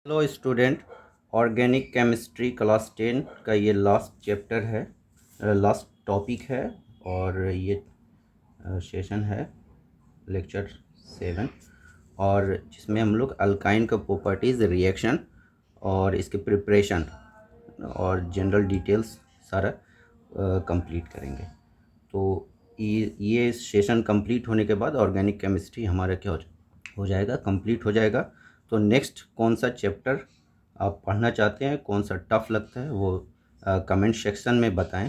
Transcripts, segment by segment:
Hello student, organic chemistry class 10 का ये last chapter है, लास्ट टॉपिक है। और ये सेशन है लेक्चर 7, और जिसमें हम लोग अल्काइन का प्रॉपर्टीज़, रिएक्शन और इसके प्रिपरेशन और जनरल डिटेल्स सारा कंप्लीट करेंगे। तो ये सेशन कंप्लीट होने के बाद ऑर्गेनिक केमिस्ट्री हमारा क्या हो जाएगा, कंप्लीट हो जाएगा। तो नेक्स्ट कौन सा चैप्टर आप पढ़ना चाहते हैं, कौन सा टफ लगता है, वो कमेंट सेक्शन में बताएं,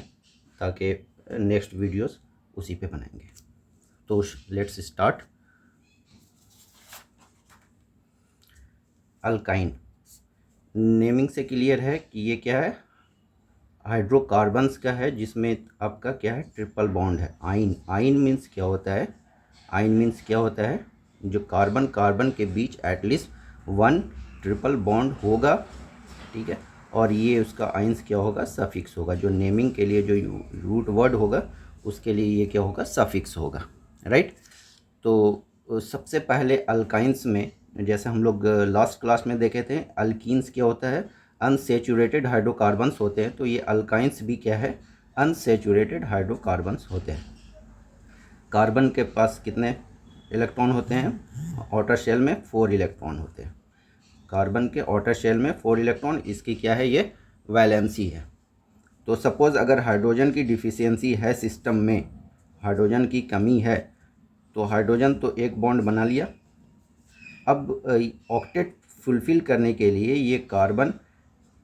ताकि नेक्स्ट वीडियोस उसी पे बनाएंगे। तो लेट्स स्टार्ट। अल्काइन नेमिंग से क्लियर है कि ये क्या है, हाइड्रोकार्बन्स का है, जिसमें आपका क्या है, ट्रिपल बॉन्ड है। आइन आइन मीन्स क्या होता है, आइन मीन्स क्या होता है, जो कार्बन कार्बन के बीच एटलीस्ट वन ट्रिपल बॉन्ड होगा, ठीक है। और ये उसका आइंस क्या होगा, सफिक्स होगा। जो नेमिंग के लिए जो रूट वर्ड होगा उसके लिए ये क्या होगा, सफिक्स होगा, राइट। तो सबसे पहले अल्काइंस में, जैसे हम लोग लास्ट क्लास में देखे थे, अल्कीन्स क्या होता है, अनसेचुरेटेड हाइड्रोकार्बन्स होते हैं। तो ये अल्काइंस भी क्या है, अनसेचुरेटेड हाइड्रोकार्बन्स होते हैं। कार्बन के पास कितने इलेक्ट्रॉन होते हैं, आउटर शेल में 4 इलेक्ट्रॉन होते हैं। कार्बन के आउटर शेल में 4 इलेक्ट्रॉन, इसकी क्या है, ये वैलेंसी है। तो सपोज़ अगर हाइड्रोजन की डिफिशियंसी है सिस्टम में, हाइड्रोजन की कमी है, तो हाइड्रोजन तो एक बॉन्ड बना लिया। अब ऑक्टेट फुलफिल करने के लिए ये कार्बन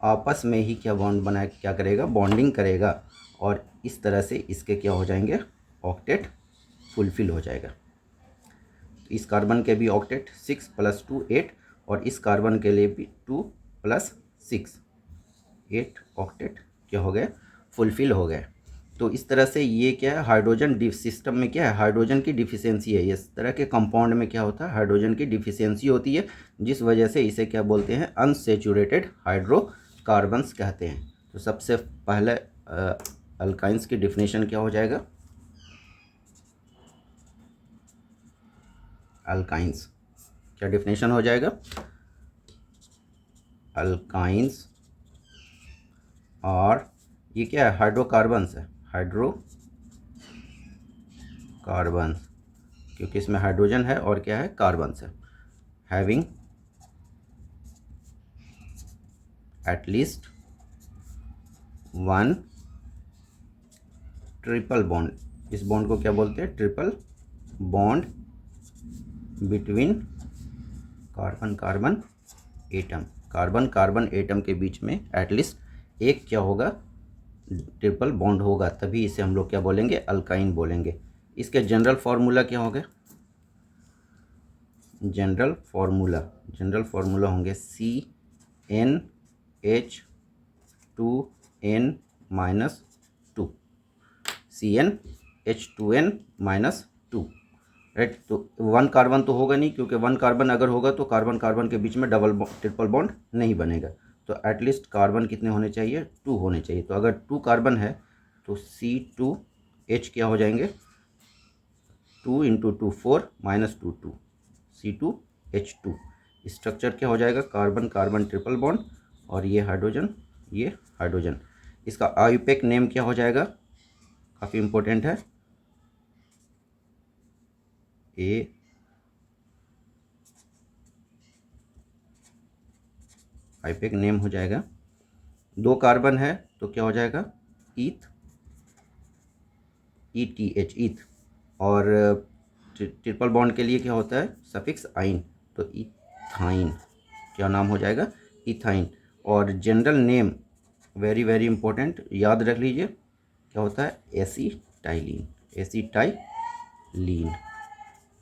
आपस में ही क्या बॉन्ड बनाए, क्या करेगा, बॉन्डिंग करेगा, और इस तरह से इसके क्या हो जाएंगे, ऑक्टेट फुलफिल हो जाएगा। इस कार्बन के भी ऑक्टेट 6 + 2 8, और इस कार्बन के लिए भी 2 + 6 8 ऑक्टेट क्या हो गए, फुलफिल हो गए। तो इस तरह से ये क्या है, हाइड्रोजन सिस्टम में क्या है, हाइड्रोजन की डिफिशियंसी है। इस तरह के कंपाउंड में क्या होता है, हाइड्रोजन की डिफिशियंसी होती है, जिस वजह से इसे क्या बोलते हैं, अनसेचुरेटेड हाइड्रोकार्बन्स कहते हैं। तो सबसे पहले अल्काइंस की डिफिनेशन क्या हो जाएगा, अल्काइंस क्या डिफिनेशन हो जाएगा, अल्काइंस और ये क्या है, हाइड्रोकार्बन्स है, हाइड्रोकार्बन्स, क्योंकि इसमें हाइड्रोजन है और क्या है, कार्बन्स है। Having at least one triple bond, इस बॉन्ड को क्या बोलते हैं, triple bond between carbon carbon atom, carbon carbon atom के बीच में एटलीस्ट एक क्या होगा, ट्रिपल बॉन्ड होगा, तभी इसे हम लोग क्या बोलेंगे, अल्काइन बोलेंगे। इसके जनरल फार्मूला क्या होंगे, जनरल फार्मूला होंगे CnH2n-2, CnH2n-2, राइट। तो वन कार्बन तो होगा नहीं, क्योंकि वन कार्बन अगर होगा तो कार्बन कार्बन के बीच में ट्रिपल बॉन्ड नहीं बनेगा। तो एटलीस्ट कार्बन कितने होने चाहिए, 2 होने चाहिए। तो अगर 2 कार्बन है तो C2H क्या हो जाएंगे, 2 × 2 4 -2 2, C2H2। स्ट्रक्चर क्या हो जाएगा, कार्बन कार्बन ट्रिपल बॉन्ड, और ये हाइड्रोजन। इसका आयुपेक नेम क्या हो जाएगा, काफ़ी इम्पोर्टेंट है, आयुपेक नेम हो जाएगा। 2 कार्बन है तो क्या हो जाएगा, ETH, ईथ। और ट्रिपल बॉन्ड के लिए क्या होता है, सफिक्स आइन, तो इथाइन क्या नाम हो जाएगा, इथाइन। और general name very very important, याद रख लीजिए, क्या होता है,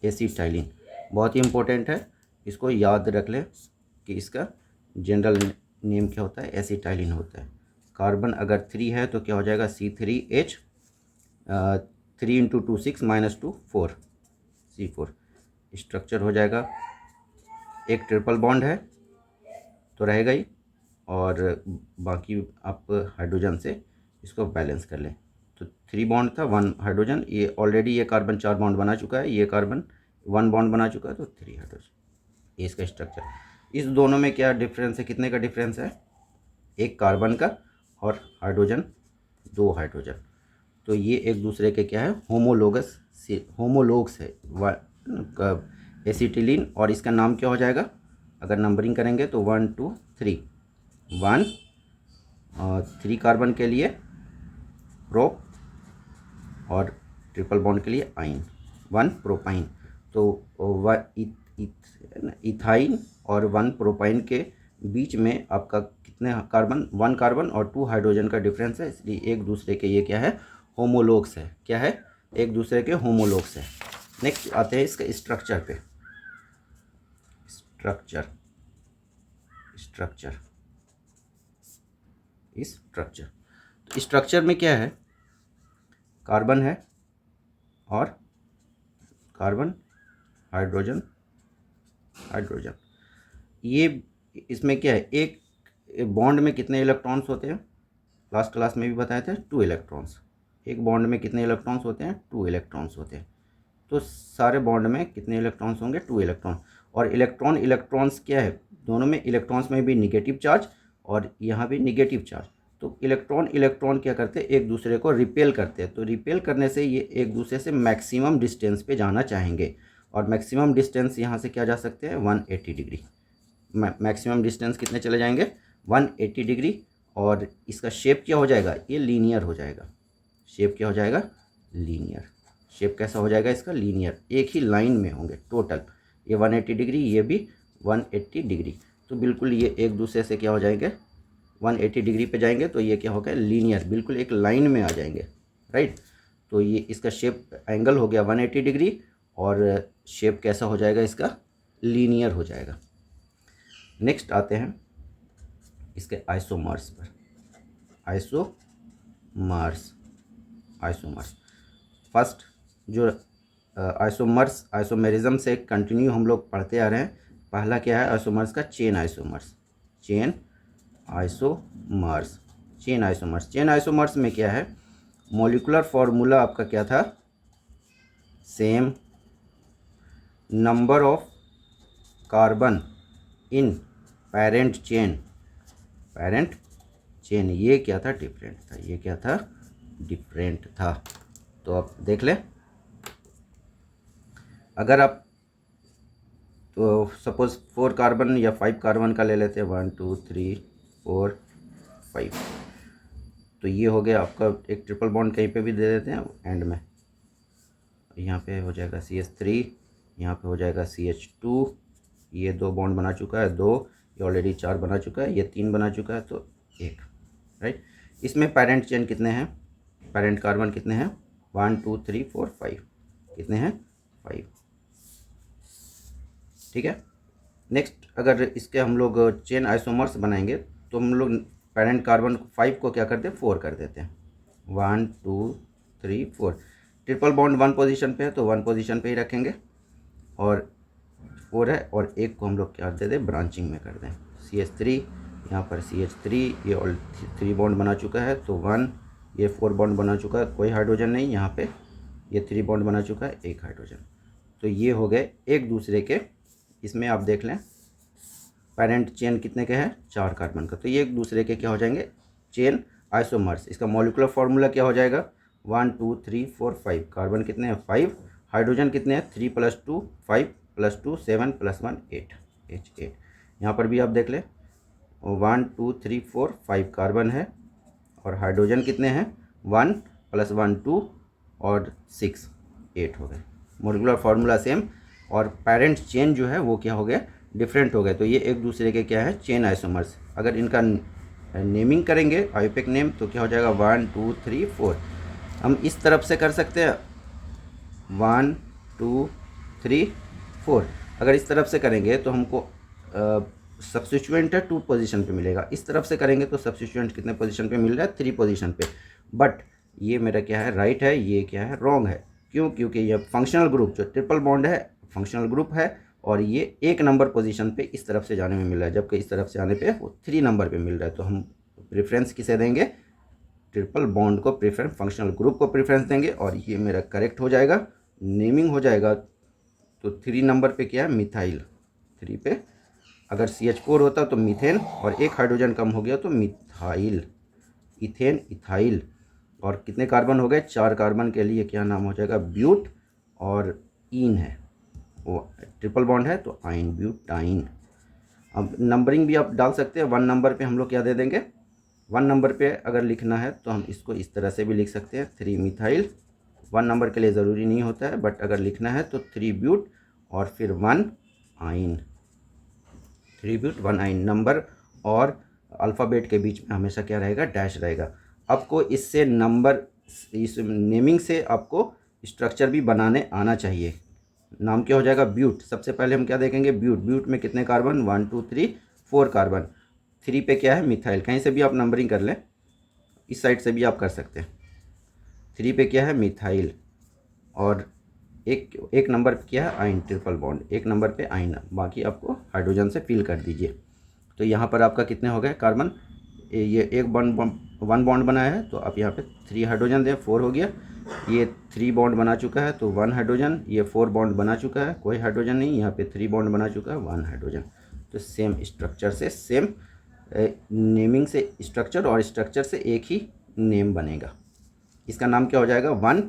एसीटाइलिन बहुत ही इंपॉर्टेंट है, इसको याद रख लें कि इसका जनरल नेम क्या होता है, एसीटाइलिन होता है। कार्बन अगर 3 है तो क्या हो जाएगा, C3H, 3 × 2 6 -2 4, C4। स्ट्रक्चर हो जाएगा, एक ट्रिपल बॉन्ड है तो रहेगा ही, और बाकी आप हाइड्रोजन से इसको बैलेंस कर लें। तो 3 बॉन्ड था, 1 हाइड्रोजन, ये ऑलरेडी ये कार्बन 4 बॉन्ड बना चुका है, ये कार्बन 1 बॉन्ड बना चुका है, तो 3 हाइड्रोजन, ये इसका स्ट्रक्चर। इस दोनों में क्या डिफरेंस है, कितने का डिफरेंस है, एक कार्बन का और हाइड्रोजन, दो हाइड्रोजन। तो ये एक दूसरे के क्या है, होमोलोगस से होमोलोग्स है एसिटिलीन। और इसका नाम क्या हो जाएगा, अगर नंबरिंग करेंगे तो 1 2 3, 1 3 कार्बन के लिए प्रोप और ट्रिपल बॉन्ड के लिए आइन, 1 प्रोपाइन। तो इथाइन और 1 प्रोपाइन के बीच में आपका कितने कार्बन, 1 कार्बन और 2 हाइड्रोजन का डिफरेंस है, इसलिए एक दूसरे के ये क्या है, होमोलोग्स है। क्या है, एक दूसरे के होमोलोग्स है। नेक्स्ट आते हैं इसके स्ट्रक्चर पे। स्ट्रक्चर स्ट्रक्चर स्ट्रक्चर तो स्ट्रक्चर में क्या है, कार्बन है और कार्बन, हाइड्रोजन, हाइड्रोजन। ये इसमें क्या है, एक बॉन्ड में कितने इलेक्ट्रॉन्स होते हैं, लास्ट क्लास में भी बताए थे, 2 इलेक्ट्रॉन्स। एक बॉन्ड में कितने इलेक्ट्रॉन्स होते हैं, 2 इलेक्ट्रॉन्स होते हैं। तो सारे बॉन्ड में कितने इलेक्ट्रॉन्स होंगे, 2 इलेक्ट्रॉन। और इलेक्ट्रॉन्स क्या है, दोनों में इलेक्ट्रॉन्स में भी निगेटिव चार्ज और यहाँ भी निगेटिव चार्ज। तो इलेक्ट्रॉन क्या करते हैं, एक दूसरे को रिपेल करते हैं। तो रिपेल करने से ये एक दूसरे से मैक्सिमम डिस्टेंस पे जाना चाहेंगे। और मैक्सिमम डिस्टेंस यहाँ से क्या जा सकते हैं, 180 डिग्री। मैक्सिमम डिस्टेंस कितने चले जाएंगे, 180 डिग्री। और इसका शेप क्या हो जाएगा, ये लीनियर हो जाएगा। शेप क्या हो जाएगा, लीनियर। शेप कैसा हो जाएगा इसका, लीनियर, एक ही लाइन में होंगे टोटल। ये 180 डिग्री, ये भी 180 डिग्री। तो बिल्कुल ये एक दूसरे से क्या हो जाएंगे, 180 डिग्री पे जाएंगे। तो ये क्या होगा, लीनियर, बिल्कुल एक लाइन में आ जाएंगे, राइट। तो ये इसका शेप एंगल हो गया 180 डिग्री और शेप कैसा हो जाएगा इसका, लीनियर हो जाएगा। नेक्स्ट आते हैं इसके आइसोमर्स पर। आइसोमर्स फर्स्ट जो आइसोमेरिज्म से कंटिन्यू हम लोग पढ़ते आ रहे हैं। पहला क्या है आइसोमर्स का, चेन आइसोमर्स में क्या है, मॉलिक्यूलर फॉर्मूला आपका क्या था, same number of carbon in parent chain. ये क्या था, डिफरेंट था। तो आप देख लें, अगर आप तो सपोज 4 कार्बन या 5 कार्बन का ले लेते हैं, 1 2 3 4 5। तो ये हो गया आपका एक ट्रिपल बॉन्ड, कहीं पे भी दे देते हैं एंड में। यहाँ पे हो जाएगा CH3, यहाँ पे हो जाएगा CH2। ये 2 बॉन्ड बना चुका है, 2, ये ऑलरेडी 4 बना चुका है, ये 3 बना चुका है, तो 1, राइट। इसमें पेरेंट चेन कितने हैं, पेरेंट कार्बन कितने हैं, 1 2 3 4 5, कितने हैं, 5, ठीक है। नेक्स्ट अगर इसके हम लोग चेन आइसोमर्स बनाएंगे तो हम लोग पेरेंट कार्बन 5 को क्या करते हैं, 4 कर देते हैं, 1 2 3 4। ट्रिपल बॉन्ड 1 पोजीशन पे है तो 1 पोजीशन पे ही रखेंगे, और 4 है, और एक को हम लोग क्या दे दें, ब्रांचिंग में कर दें, CH3, यहाँ पर CH3, ये ऑल 3 बॉन्ड बना चुका है, तो 1, ये 4 बॉन्ड बना चुका है, कोई हाइड्रोजन नहीं, यहाँ पे ये 3 बॉन्ड बना चुका है, 1 हाइड्रोजन। तो ये हो गए एक दूसरे के, इसमें आप देख लें पेरेंट चेन कितने के हैं, 4 कार्बन का। तो ये एक दूसरे के क्या हो जाएंगे, चेन आइसोमर्स। इसका मॉलिक्यूलर फार्मूला क्या हो जाएगा, 1 2 3 4 5। कार्बन कितने हैं, 5। हाइड्रोजन कितने हैं, 3 + 2 5 + 2 7 + 1 8, H8। यहाँ पर भी आप देख लें 1 2 3 4 5 कार्बन है, और हाइड्रोजन कितने हैं, 1 + 1 2 और 6 8 हो गए। मॉलिक्यूलर फार्मूला सेम, और पेरेंट चेन जो है वो क्या हो गया, डिफरेंट हो गए। तो ये एक दूसरे के क्या है, चेन आइसोमर्स। अगर इनका नेमिंग करेंगे आईयूपैक नेम तो क्या हो जाएगा, 1 2 3 4। हम इस तरफ से कर सकते हैं 1 2 3 4। अगर इस तरफ से करेंगे तो हमको सब्स्टिट्यूएंट है 2 पोजीशन पे मिलेगा। इस तरफ से करेंगे तो सब्स्टिट्यूएंट कितने पोजीशन पे मिल रहा है, 3 पोजीशन पे। बट ये मेरा क्या है, राइट है, ये क्या है, रॉन्ग है। क्यों, क्योंकि ये फंक्शनल ग्रुप जो ट्रिपल बॉन्ड है फंक्शनल ग्रुप है, और ये 1 नंबर पोजीशन पे इस तरफ से जाने में मिल रहा है, जबकि इस तरफ से आने पे वो 3 नंबर पे मिल रहा है। तो हम प्रेफरेंस किसे देंगे, ट्रिपल बॉन्ड को प्रेफरेंस, फंक्शनल ग्रुप को प्रेफरेंस देंगे, और ये मेरा करेक्ट हो जाएगा, नेमिंग हो जाएगा। तो 3 नंबर पे क्या है, मिथाइल, 3 पे अगर CH4 होता तो मीथेन, और एक हाइड्रोजन कम हो गया तो मिथाइल, इथेन, इथाइल। और कितने कार्बन हो गए? 4 कार्बन के लिए क्या नाम हो जाएगा? ब्यूट, और इन है वो ट्रिपल बॉन्ड है तो आइन, ब्यूटाइन। अब नंबरिंग भी आप डाल सकते हैं। 1 नंबर पे हम लोग क्या दे देंगे? 1 नंबर पे अगर लिखना है तो हम इसको इस तरह से भी लिख सकते हैं, 3 मिथाइल। 1 नंबर के लिए ज़रूरी नहीं होता है, बट अगर लिखना है तो 3 ब्यूट और फिर 1 आइन, 3 ब्यूट 1 आइन। नंबर और अल्फ़ाबेट के बीच में हमेशा क्या रहेगा? डैश रहेगा। आपको इससे नंबर, इस नेमिंग से आपको स्ट्रक्चर भी बनाने आना चाहिए। नाम क्या हो जाएगा? ब्यूट। सबसे पहले हम क्या देखेंगे? ब्यूट। ब्यूट में कितने कार्बन? 1 2 3 4 कार्बन। 3 पे क्या है? मिथाइल। कहीं से भी आप नंबरिंग कर लें, इस साइड से भी आप कर सकते हैं। 3 पे क्या है? मिथाइल। और एक नंबर पे क्या है? आइन, ट्रिपल बॉन्ड। एक नंबर पे आइन, बाकी आपको हाइड्रोजन से फिल कर दीजिए। तो यहाँ पर आपका कितने हो गए कार्बन? ये एक बॉन्ड, 1 बॉन्ड बनाया है तो आप यहाँ पे 3 हाइड्रोजन दें, 4 हो गया। ये 3 बॉन्ड बना चुका है तो 1 हाइड्रोजन। ये 4 बॉन्ड बना चुका है, कोई हाइड्रोजन नहीं। यहाँ पे 3 बॉन्ड बना चुका है, 1 हाइड्रोजन। तो सेम स्ट्रक्चर से, सेम नेमिंग से स्ट्रक्चर, और स्ट्रक्चर से एक ही नेम बनेगा। इसका नाम क्या हो जाएगा? 1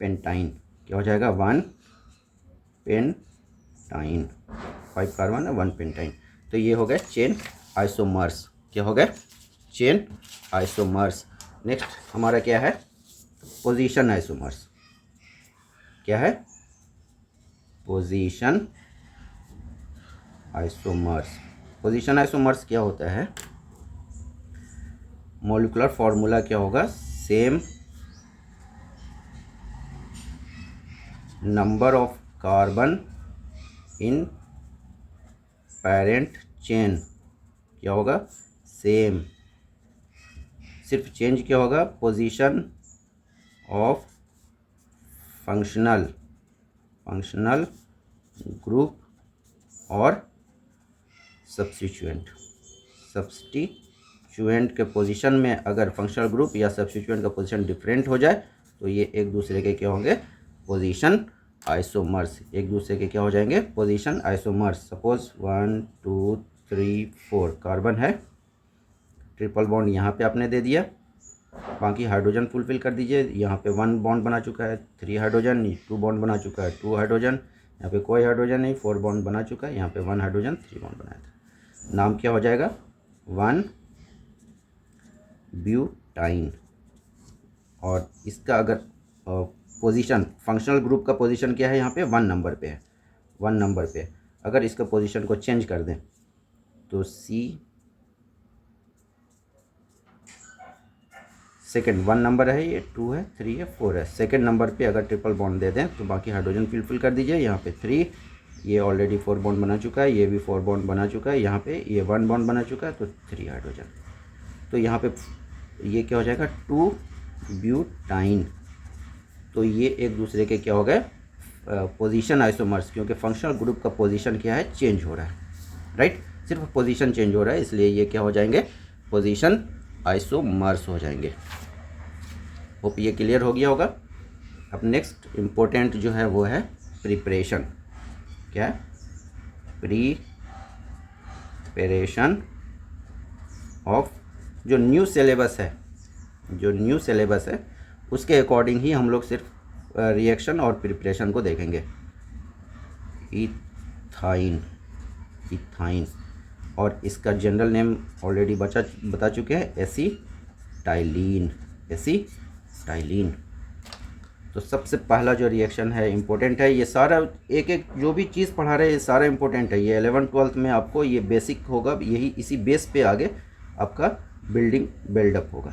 पेंटाइन। क्या हो जाएगा? 1 पेंटाइन। 5 कार्बन है, 1 पेंटाइन। तो ये हो गए चेन आइसोमर्स। क्या हो गए? Chain isomers. नेक्स्ट हमारा क्या है? Position isomers. क्या है? Position isomers. पोजीशन आइसोमर्स क्या होता है? मॉलिक्यूलर फॉर्मूला क्या होगा? Same number of carbon in parent chain. क्या होगा? सेम। सिर्फ चेंज क्या होगा? पोजीशन ऑफ फंक्शनल ग्रुप और सब्स्टिट्यूएंट के पोजीशन में अगर फंक्शनल ग्रुप या सब्स्टिट्यूएंट का पोजीशन डिफरेंट हो जाए तो ये एक दूसरे के क्या होंगे? Position isomers. एक दूसरे के क्या हो जाएंगे? Position isomers. सपोज 1 2 3 4 कार्बन है, ट्रिपल बॉन्ड यहाँ पे आपने दे दिया, बाकी हाइड्रोजन फुलफिल कर दीजिए। यहाँ पे 1 बॉन्ड बना चुका है, 3 हाइड्रोजन। 2 बॉन्ड बना चुका है, 2 हाइड्रोजन। यहाँ पे कोई हाइड्रोजन नहीं, 4 बॉन्ड बना चुका है। यहाँ पे 1 हाइड्रोजन, 3 बॉन्ड बनाया था। नाम क्या हो जाएगा? 1 ब्यूटाइन। और इसका अगर पोजीशन, फंक्शनल ग्रुप का पोजीशन क्या है? यहाँ पे 1 नंबर पे है, 1 नंबर पे। अगर इसका पोजीशन को चेंज कर दें तो सेकेंड 1 नंबर है, ये 2 है, 3 है, 4 है। सेकेंड नंबर पे अगर ट्रिपल बॉन्ड दे दें तो बाकी हाइड्रोजन फिल कर दीजिए। यहाँ पे 3, ये ऑलरेडी 4 बॉन्ड बना चुका है, ये भी 4 बॉन्ड बना चुका है। यहाँ पे ये 1 बॉन्ड बना चुका है तो 3 हाइड्रोजन। तो यहाँ पे ये क्या हो जाएगा? 2 ब्यूटाइन। तो ये एक दूसरे के क्या हो गए? पोजीशन आइसोमर्स, क्योंकि फंक्शनल ग्रुप का पोजीशन क्या है? चेंज हो रहा है, राइट? सिर्फ पोजीशन चेंज हो रहा है, इसलिए ये क्या हो जाएंगे? पोजीशन आइसोमर्स हो जाएंगे। होप ये क्लियर हो गया होगा। अब नेक्स्ट इम्पोर्टेंट जो है वो है प्रिपरेशन। क्या है? प्रिपरेशन ऑफ, जो न्यू सिलेबस है उसके अकॉर्डिंग ही हम लोग सिर्फ रिएक्शन और प्रिपरेशन को देखेंगे। इथाइन, और इसका जनरल नेम ऑलरेडी बता चुके हैं, एसीटाइलिन। तो सबसे पहला जो रिएक्शन है इम्पोर्टेंट है। ये सारा एक जो भी चीज़ पढ़ा रहे हैं ये सारा इम्पोर्टेंट है। ये 11th-12th में आपको ये बेसिक होगा, यही इसी बेस पे आगे आपका बिल्डअप होगा।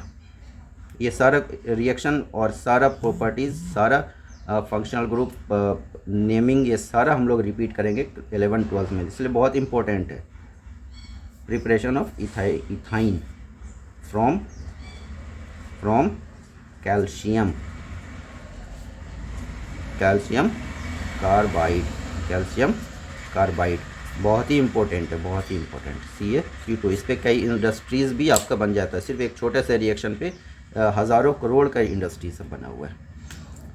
ये सारा रिएक्शन और सारा प्रॉपर्टीज़, सारा फंक्शनल ग्रुप नेमिंग, ये सारा हम लोग रिपीट करेंगे 11th-12th में, इसलिए बहुत इंपॉर्टेंट है। Preparation of ethyne from calcium carbide. बहुत ही इंपॉर्टेंट है, बहुत ही इंपॉर्टेंट। CaCO2, इस पर कई इंडस्ट्रीज़ भी आपका बन जाता है। सिर्फ एक छोटे से रिएक्शन पे हज़ारों करोड़ का इंडस्ट्री सब बना हुआ है।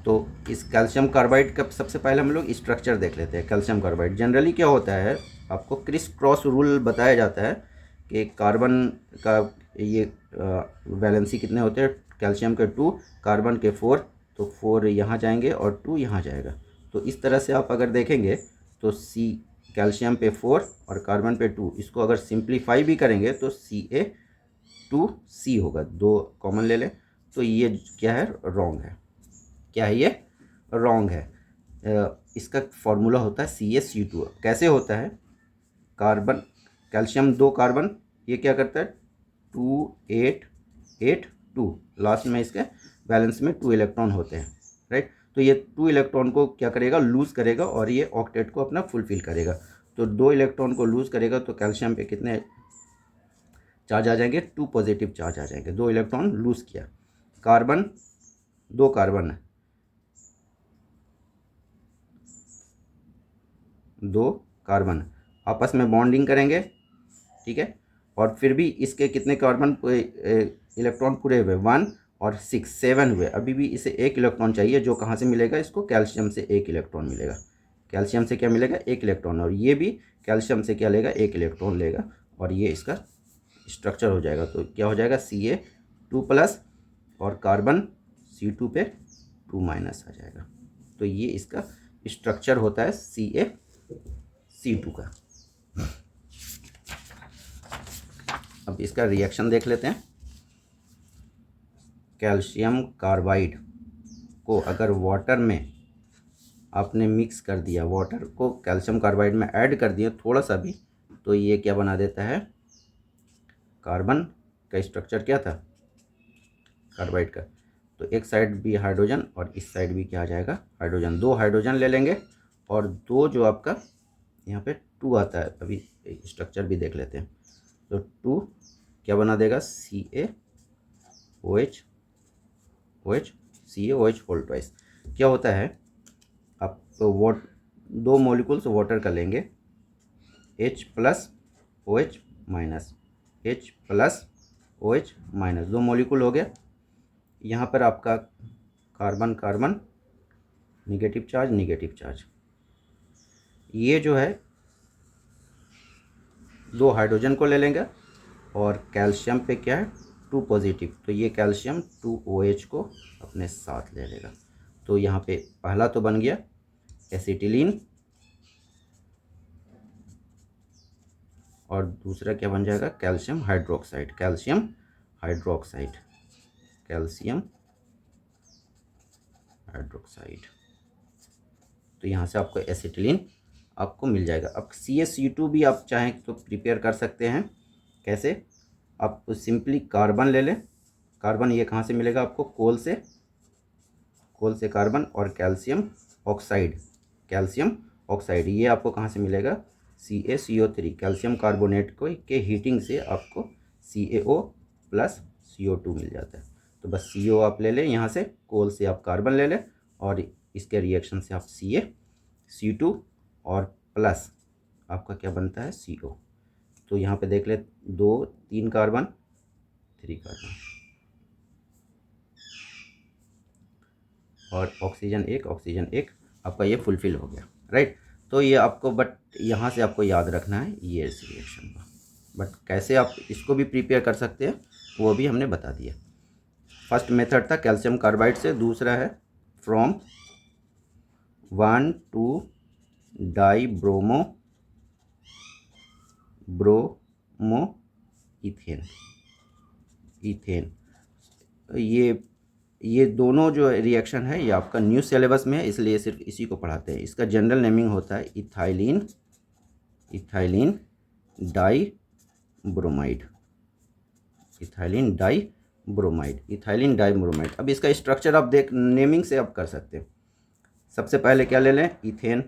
तो इस कैल्शियम कार्बाइड का सबसे पहले हम लोग स्ट्रक्चर देख लेते हैं। कैल्शियम कार्बाइड जनरली क्या होता है, आपको क्रिस क्रॉस रूल बताया जाता है कि कार्बन का ये वैलेंसी कितने होते हैं, कैल्शियम के 2, कार्बन के 4, तो 4 यहाँ जाएंगे और 2 यहाँ जाएगा। तो इस तरह से आप अगर देखेंगे तो सी कैल्शियम पे 4 और कार्बन पे 2, इसको अगर सिंप्लीफाई भी करेंगे तो Ca2C होगा, 2 कॉमन ले लें। तो ये क्या है, रॉन्ग है। क्या है ये, रॉन्ग है। इसका फॉर्मूला होता है CaCO2। कैसे होता है, कार्बन कैल्शियम 2 कार्बन, ये क्या करता है 2 8 8 2, लास्ट में इसके बैलेंस में 2 इलेक्ट्रॉन होते हैं, राइट। तो ये 2 इलेक्ट्रॉन को क्या करेगा, लूज़ करेगा और ये ऑक्टेट को अपना फुलफिल करेगा। तो 2 इलेक्ट्रॉन को लूज़ करेगा तो कैल्शियम पे कितने चार्ज आ जाएंगे, 2 पॉजिटिव चार्ज आ जाएंगे। 2 इलेक्ट्रॉन लूज़ किया। कार्बन 2 कार्बन है, 2 कार्बन आपस में बॉन्डिंग करेंगे, ठीक है। और फिर भी इसके कितने कार्बन इलेक्ट्रॉन पूरे हुए, 1 और 6 7 हुए। अभी भी इसे 1 इलेक्ट्रॉन चाहिए, जो कहाँ से मिलेगा, इसको कैल्शियम से 1 इलेक्ट्रॉन मिलेगा। कैल्शियम से क्या मिलेगा, 1 इलेक्ट्रॉन, और ये भी कैल्शियम से क्या लेगा, 1 इलेक्ट्रॉन लेगा, और ये इसका स्ट्रक्चर हो जाएगा। तो क्या हो जाएगा, Ca2+ और कार्बन C2 पे 2- आ जाएगा। तो ये इसका स्ट्रक्चर होता है CaC2 का। अब इसका रिएक्शन देख लेते हैं। कैल्शियम कार्बाइड को अगर वाटर में आपने मिक्स कर दिया, वाटर को कैल्शियम कार्बाइड में ऐड कर दिया थोड़ा सा भी, तो ये क्या बना देता है, कार्बन का स्ट्रक्चर क्या था, कार्बाइड का। तो एक साइड भी हाइड्रोजन और इस साइड भी क्या आ जाएगा, हाइड्रोजन। 2 हाइड्रोजन ले लेंगे और 2 जो आपका यहाँ पे 2 आता है, अभी स्ट्रक्चर भी देख लेते हैं। तो 2 क्या बना देगा, CaOH CaOH होल ट्वाइस। क्या होता है, आप तो 2 मॉलिक्यूल्स वाटर का लेंगे, H+OH- H+OH-, 2 मॉलिक्यूल हो गया। यहाँ पर आपका कार्बन कार्बन निगेटिव चार्ज। ये जो है 2 हाइड्रोजन को ले लेंगे और कैल्शियम पे क्या है, 2 पॉजिटिव, तो ये कैल्शियम 2OH को अपने साथ ले लेगा। तो यहाँ पे पहला तो बन गया एसिटिलीन, और दूसरा क्या बन जाएगा, कैल्शियम हाइड्रोक्साइड। तो यहाँ से आपको एसिटिलीन आपको मिल जाएगा। अब CaC2 भी आप चाहें तो प्रिपेयर कर सकते हैं। कैसे, आप सिंपली कार्बन ले लें। कार्बन ये कहाँ से मिलेगा आपको, कोल से कार्बन, और कैल्शियम ऑक्साइड ये आपको कहाँ से मिलेगा, CaCO3, कैल्शियम कार्बोनेट को के हीटिंग से आपको CaO+CO2 मिल जाता है। तो बस CO आप ले लें, यहाँ से कोल से आप कार्बन ले लें और इसके रिएक्शन से आप CaC2 और प्लस आपका क्या बनता है, CO। तो यहाँ पे देख ले, 3 कार्बन और ऑक्सीजन एक आपका ये फुलफिल हो गया, राइट। तो ये आपको, बट यहाँ से आपको याद रखना है ये इस रिएक्शन का। बट कैसे आप इसको भी प्रिपेयर कर सकते हैं वो भी हमने बता दिया। फर्स्ट मेथड था कैल्शियम कार्बाइड से, दूसरा है फ्रॉम 1,2-डाई-ब्रोमो इथेन। ये दोनों जो रिएक्शन है ये आपका न्यू सिलेबस में है, इसलिए सिर्फ इसी को पढ़ाते हैं। इसका जनरल नेमिंग होता है इथाइलिन डाई ब्रोमाइड। अब इसका स्ट्रक्चर आप नेमिंग से आप कर सकते हैं। सबसे पहले क्या ले लें, इथेन,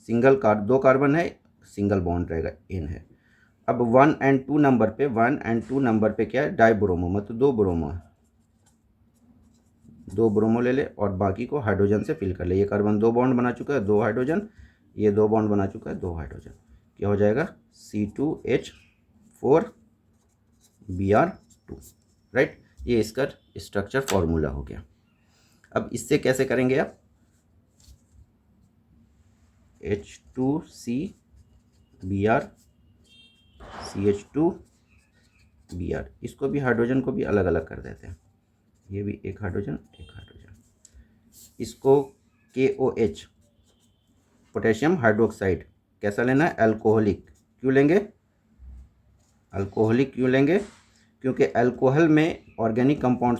दो कार्बन है, सिंगल बॉन्ड रहेगा, एन है। अब 1 और 2 नंबर पे क्या है, डाईब्रोमो, मतलब 2 ब्रोमो है, 2 ब्रोमो ले ले और बाकी को हाइड्रोजन से फिल कर ले। ये कार्बन 2 बॉन्ड बना चुका है, 2 हाइड्रोजन, ये 2 बॉन्ड बना चुका है, 2 हाइड्रोजन। क्या हो जाएगा, C2H4Br2, राइट। ये इसका स्ट्रक्चर फॉर्मूला हो गया। अब इससे कैसे करेंगे आप, H2CBr CH2Br, इसको भी हाइड्रोजन को भी अलग अलग कर देते हैं, ये भी एक हाइड्रोजन एक हाइड्रोजन, इसको KOH पोटेशियम हाइड्रोक्साइड कैसा लेना है, अल्कोहलिक। क्यों लेंगे, अल्कोहलिक क्यों लेंगे, क्योंकि अल्कोहल में organic compound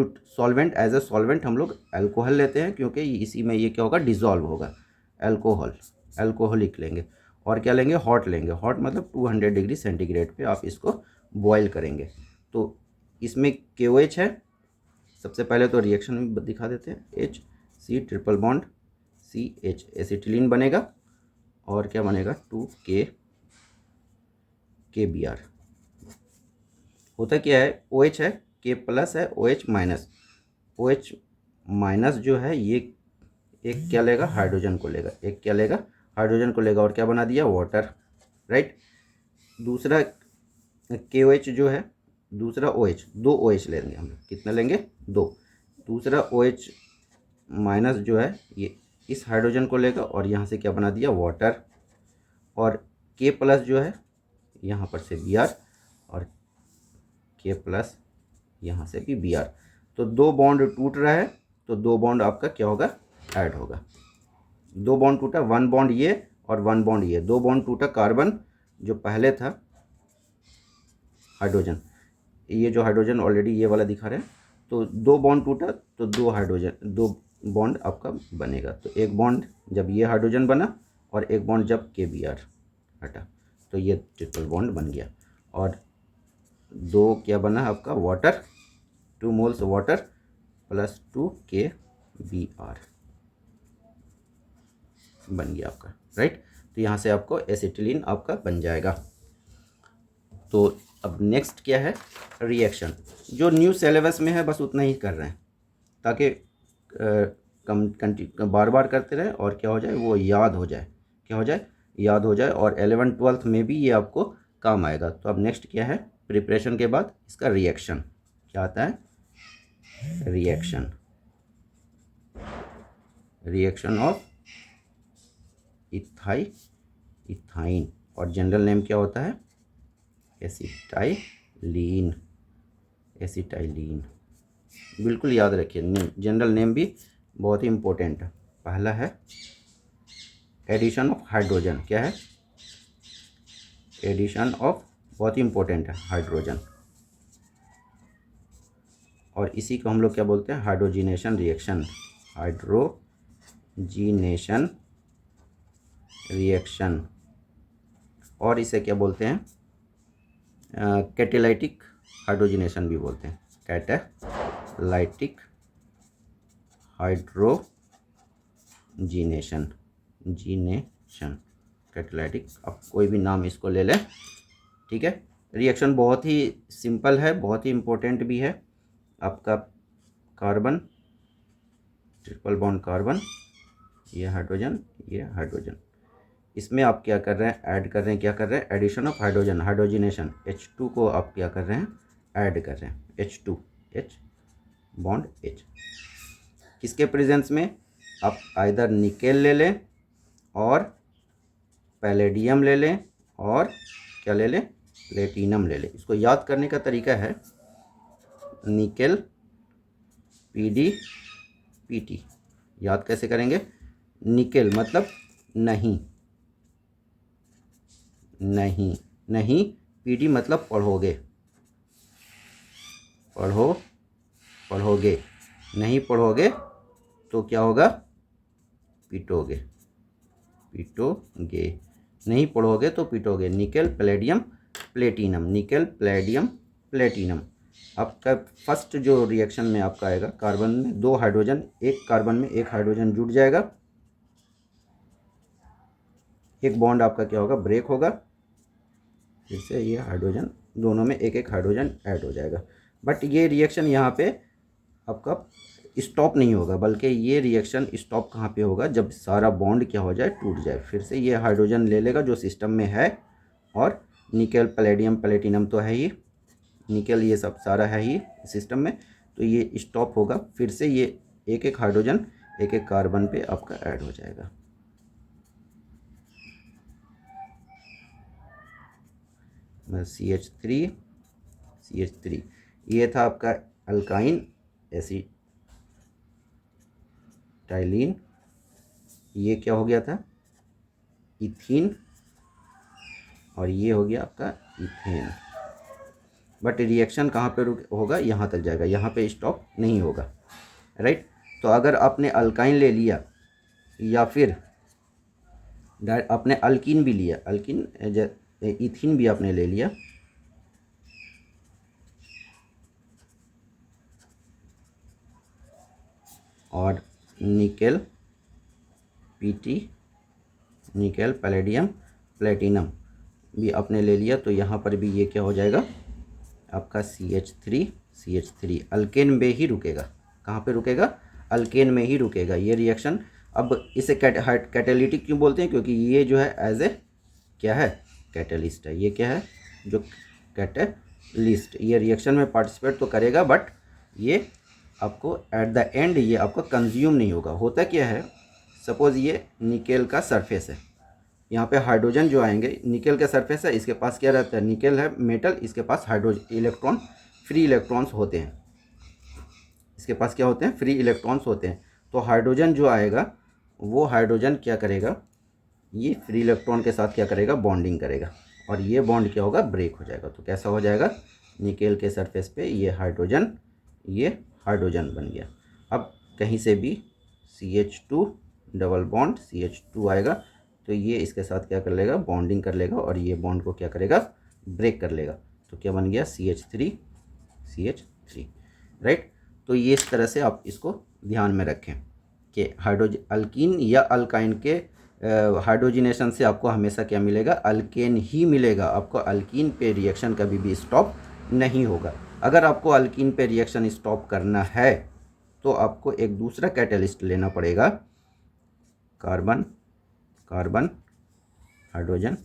solvent as a solvent हम लोग अल्कोहल लेते हैं, क्योंकि इसी में ये क्या होगा, डिज़ोल्व होगा, अल्कोहल, अल्कोहलिक लेंगे। और क्या लेंगे, हॉट लेंगे, हॉट मतलब 200 डिग्री सेंटीग्रेड पे आप इसको बॉयल करेंगे। तो इसमें KOH है, सबसे पहले तो रिएक्शन में दिखा देते हैं, HC triple bond CH acetylene बनेगा, और क्या बनेगा 2KBr। होता क्या है, OH है, K प्लस है, OH माइनस, OH माइनस जो है ये एक क्या लेगा, हाइड्रोजन को लेगा, एक क्या लेगा, हाइड्रोजन को लेगा, और क्या बना दिया, वाटर, राइट। दूसरा KOH जो है, दूसरा OH, 2 OH लेंगे हम लोग, कितना लेंगे, 2। दूसरा OH माइनस जो है ये इस हाइड्रोजन को लेगा, और यहाँ से क्या बना दिया, वाटर, और K प्लस जो है यहाँ पर से Br, और K प्लस यहाँ से भी Br। तो 2 बॉन्ड टूट रहा है, तो 2 बॉन्ड आपका क्या होगा, ऐड होगा। 2 बॉन्ड टूटा, 1 बॉन्ड ये और 1 बॉन्ड ये, 2 बॉन्ड टूटा, कार्बन जो पहले था हाइड्रोजन, ये जो हाइड्रोजन ऑलरेडी ये वाला दिखा रहे हैं, तो 2 बॉन्ड टूटा तो 2 हाइड्रोजन, 2 बॉन्ड आपका बनेगा। तो एक बॉन्ड जब ये हाइड्रोजन बना, और एक बॉन्ड जब KBr हटा, तो ये ट्रिपल बॉन्ड बन गया। और 2 क्या बना आपका, water, 2 moles water plus 2 KBr बन गया आपका, राइट। तो यहाँ से आपको एसिटिलीन आपका बन जाएगा। तो अब नेक्स्ट क्या है, रिएक्शन, जो न्यू सिलेबस में है बस उतना ही कर रहे हैं, ताकि बार बार करते रहे, और क्या हो जाए, वो याद हो जाए, क्या हो जाए, याद हो जाए, और 11th 12th में भी ये आपको काम आएगा। तो अब नेक्स्ट क्या है, प्रिपरेशन के बाद इसका रिएक्शन क्या आता है, रिएक्शन, रिएक्शन ऑफ इथाइन, और जनरल नेम क्या होता है, एसिटाइलीन, एसिटाइलीन, बिल्कुल याद रखिए, जनरल नेम भी बहुत ही इम्पोर्टेंट है। पहला है एडिशन ऑफ हाइड्रोजन, क्या है, एडिशन ऑफ, बहुत ही इम्पोर्टेंट है, हाइड्रोजन, और इसी को हम लोग क्या बोलते हैं, हाइड्रोजिनेशन रिएक्शन, हाइड्रोजिनेशन रिएक्शन, और इसे क्या बोलते हैं, कैटेलाइटिक हाइड्रोजिनेशन भी बोलते हैं, कैटेलाइटिक हाइड्रोजिनेशन, कैटेलाइटिक, आप कोई भी नाम इसको ले लें, ठीक है। रिएक्शन बहुत ही सिंपल है, बहुत ही इम्पोर्टेंट भी है। आपका कार्बन, ट्रिपल बॉन्ड कार्बन, ये हाइड्रोजन, ये हाइड्रोजन, इसमें आप क्या कर रहे हैं, ऐड कर रहे हैं, क्या कर रहे हैं, addition of hydrogen, hydrogenation, H2 को आप क्या कर रहे हैं, ऐड कर रहे हैं, H2, H बॉन्ड H, किसके प्रेजेंस में, आप आइदर निकेल ले लें, और पैलेडियम ले लें, और क्या ले लें, प्लेटिनम ले लें। इसको याद करने का तरीका है, निकेल PD PT, याद कैसे करेंगे, निकेल मतलब नहीं, नहीं, नहीं, PD मतलब पढ़ोगे, पढ़ोगे, नहीं पढ़ोगे तो क्या होगा, पीटोगे, नहीं पढ़ोगे तो पीटोगे। Nickel palladium platinum, nickel palladium platinum. आपका फर्स्ट जो रिएक्शन में आपका आएगा, कार्बन में 2 हाइड्रोजन, एक कार्बन में 1 हाइड्रोजन जुड़ जाएगा, एक बॉन्ड आपका क्या होगा, ब्रेक होगा, फिर से ये हाइड्रोजन, दोनों में 1 हाइड्रोजन ऐड हो जाएगा। बट ये रिएक्शन यहाँ पे आपका स्टॉप नहीं होगा, बल्कि ये रिएक्शन स्टॉप कहाँ पे होगा, जब सारा बॉन्ड क्या हो जाए, टूट जाए, फिर से ये हाइड्रोजन ले लेगा जो सिस्टम में है, और निकेल पैलेडियम प्लेटिनम तो है ही, निकल ये सब सारा है ही सिस्टम में, तो ये स्टॉप होगा। फिर से ये एक एक हाइड्रोजन एक एक कार्बन पे आपका ऐड हो जाएगा। CH3 CH3, ये था आपका अल्काइन एसिटाइलिन। ये क्या हो गया था, इथीन, और ये हो गया आपका इथेन। बट रिएक्शन कहाँ पे रुक होगा, यहाँ तक जाएगा, यहाँ पे स्टॉप नहीं होगा, राइट। तो अगर आपने अल्काइन ले लिया या फिर आपने अल्कीन भी लिया, अल्कीन इथीन भी आपने ले लिया, और nickel Pt, nickel palladium platinum भी आपने ले लिया, तो यहाँ पर भी ये क्या हो जाएगा आपका CH3 अल्केन में ही रुकेगा। कहाँ पे रुकेगा, अल्केन में ही रुकेगा ये रिएक्शन। अब इसे कैटेलिटिक क्यों बोलते हैं, क्योंकि ये जो है एज ए क्या है, कैटेलिस्ट है। ये क्या है, जो कैटेलिस्ट, ये रिएक्शन में पार्टिसिपेट तो करेगा, बट ये आपको एट द एंड ये आपको कंज्यूम नहीं होगा। होता क्या है, सपोज ये निकेल का सरफेस है, यहाँ पे हाइड्रोजन जो आएंगे, निकेल का सरफेस है, इसके पास क्या रहता है, निकेल है मेटल, इसके पास हाइड्रोजन इलेक्ट्रॉन फ्री इलेक्ट्रॉन्स होते हैं, इसके पास क्या होते हैं, फ्री इलेक्ट्रॉन्स होते हैं। तो हाइड्रोजन जो आएगा वो हाइड्रोजन क्या करेगा, ये फ्री इलेक्ट्रॉन के साथ क्या करेगा, बॉन्डिंग करेगा, और ये बॉन्ड क्या होगा, ब्रेक हो जाएगा। तो कैसा हो जाएगा, निकेल के सरफेस पे ये हाइड्रोजन बन गया। अब कहीं से भी CH2 डबल बॉन्ड CH2 आएगा, तो ये इसके साथ क्या कर लेगा, बॉन्डिंग कर लेगा, और ये बॉन्ड को क्या करेगा, ब्रेक कर लेगा। तो क्या बन गया, CH3, राइट। तो ये इस तरह से आप इसको ध्यान में रखें कि अल्कीन या अल्काइन के हाइड्रोजिनेशन से आपको हमेशा क्या मिलेगा, अल्केन ही मिलेगा। आपको अल्कीन पे रिएक्शन कभी भी स्टॉप नहीं होगा। अगर आपको अल्कीन पे रिएक्शन स्टॉप करना है तो आपको एक दूसरा कैटेलिस्ट लेना पड़ेगा, कार्बन हाइड्रोजन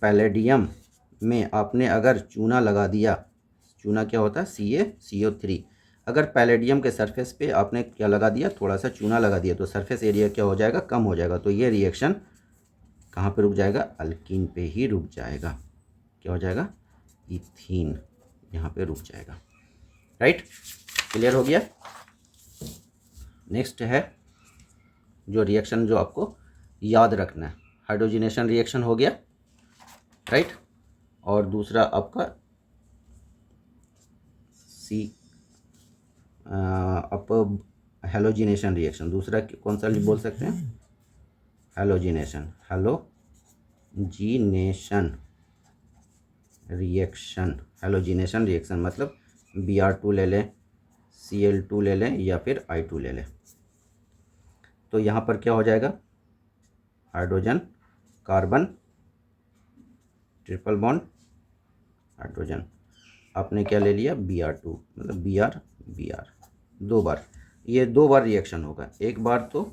पैलेडियम में आपने अगर चूना लगा दिया, चूना क्या होता है, CaCO3, अगर पैलेडियम के सरफेस पे आपने क्या लगा दिया, थोड़ा सा चूना लगा दिया, तो सरफेस एरिया क्या हो जाएगा, कम हो जाएगा। तो ये रिएक्शन कहाँ पे रुक जाएगा, अल्कीन पे ही रुक जाएगा। क्या हो जाएगा, इथीन यहाँ पे रुक जाएगा, राइट। क्लियर हो गया। नेक्स्ट है जो रिएक्शन जो आपको याद रखना है, हाइड्रोजिनेशन रिएक्शन हो गया, राइट। और दूसरा आपका हेलोजिनेशन रिएक्शन, दूसरा कौन सा बोल सकते हैं, हेलोजिनेशन रिएक्शन मतलब Br2 ले लें, Cl2 ले लें, या फिर I2 ले लें। तो यहाँ पर क्या हो जाएगा, hydrogen carbon triple bond hydrogen, आपने क्या ले लिया, Br2, मतलब Br दो बार, ये दो बार रिएक्शन होगा। एक बार तो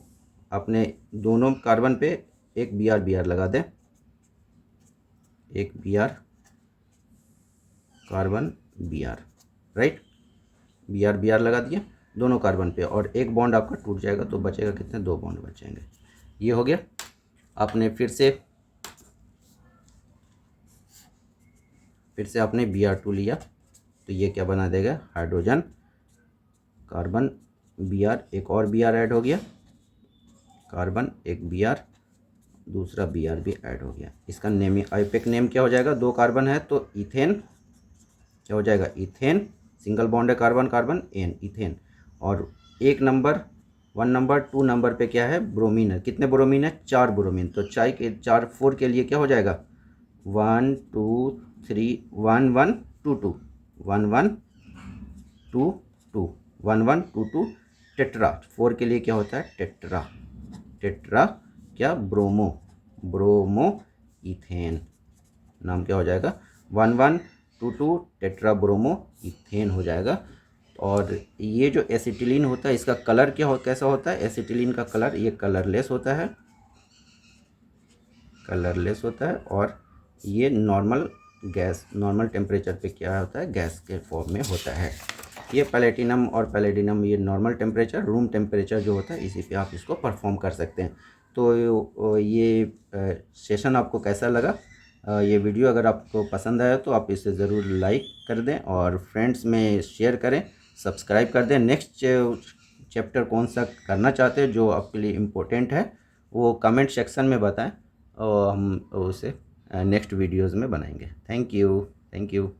आपने दोनों कार्बन पे एक Br लगा दें, एक Br carbon Br, right, Br लगा दिया दोनों कार्बन पे, और एक बॉन्ड आपका टूट जाएगा, तो बचेगा कितने, दो बॉन्ड बचेंगे। ये हो गया। आपने फिर से आपने Br2 लिया, तो ये क्या बना देगा, हाइड्रोजन कार्बन Br, एक और Br ऐड हो गया, कार्बन एक Br, दूसरा Br भी ऐड हो गया। इसका नेम, आईपेक नेम क्या हो जाएगा, दो कार्बन है तो इथेन, क्या हो जाएगा, इथेन, सिंगल बॉन्ड है कार्बन कार्बन एन, इथेन। और एक नंबर 1 नंबर 2 नंबर पे क्या है, ब्रोमीन है। कितने ब्रोमीन है, 4 ब्रोमीन। तो 4 के लिए क्या हो जाएगा, 1 2 3 1 1 2 2 1 1 2 2 1 1 2 2 टेट्रा। 4 के लिए क्या होता है, टेट्रा क्या, ब्रोमो इथेन, नाम क्या हो जाएगा, 1 1 2 2 टेट्रा ब्रोमो इथेन हो जाएगा। और ये जो एसिटिलीन होता है, इसका कलर कैसा होता है, एसिटिलीन का कलर ये कलरलेस होता है, और ये नॉर्मल गैस नॉर्मल टेम्परेचर पे क्या होता है, गैस के फॉर्म में होता है। ये प्लेटिनम और पैलेडिनम ये नॉर्मल टेम्परेचर, रूम टेम्परेचर जो होता है इसी पे आप इसको परफॉर्म कर सकते हैं। तो ये सेशन आपको कैसा लगा? ये वीडियो अगर आपको पसंद आया तो आप इसे ज़रूर लाइक कर दें और फ्रेंड्स में शेयर करें, सब्सक्राइब कर दें। नेक्स्ट चैप्टर कौन सा करना चाहते हैं जो आपके लिए इम्पोर्टेंट है वो कमेंट सेक्शन में बताएं और हम उसे नेक्स्ट वीडियोज़ में बनाएंगे। Thank you.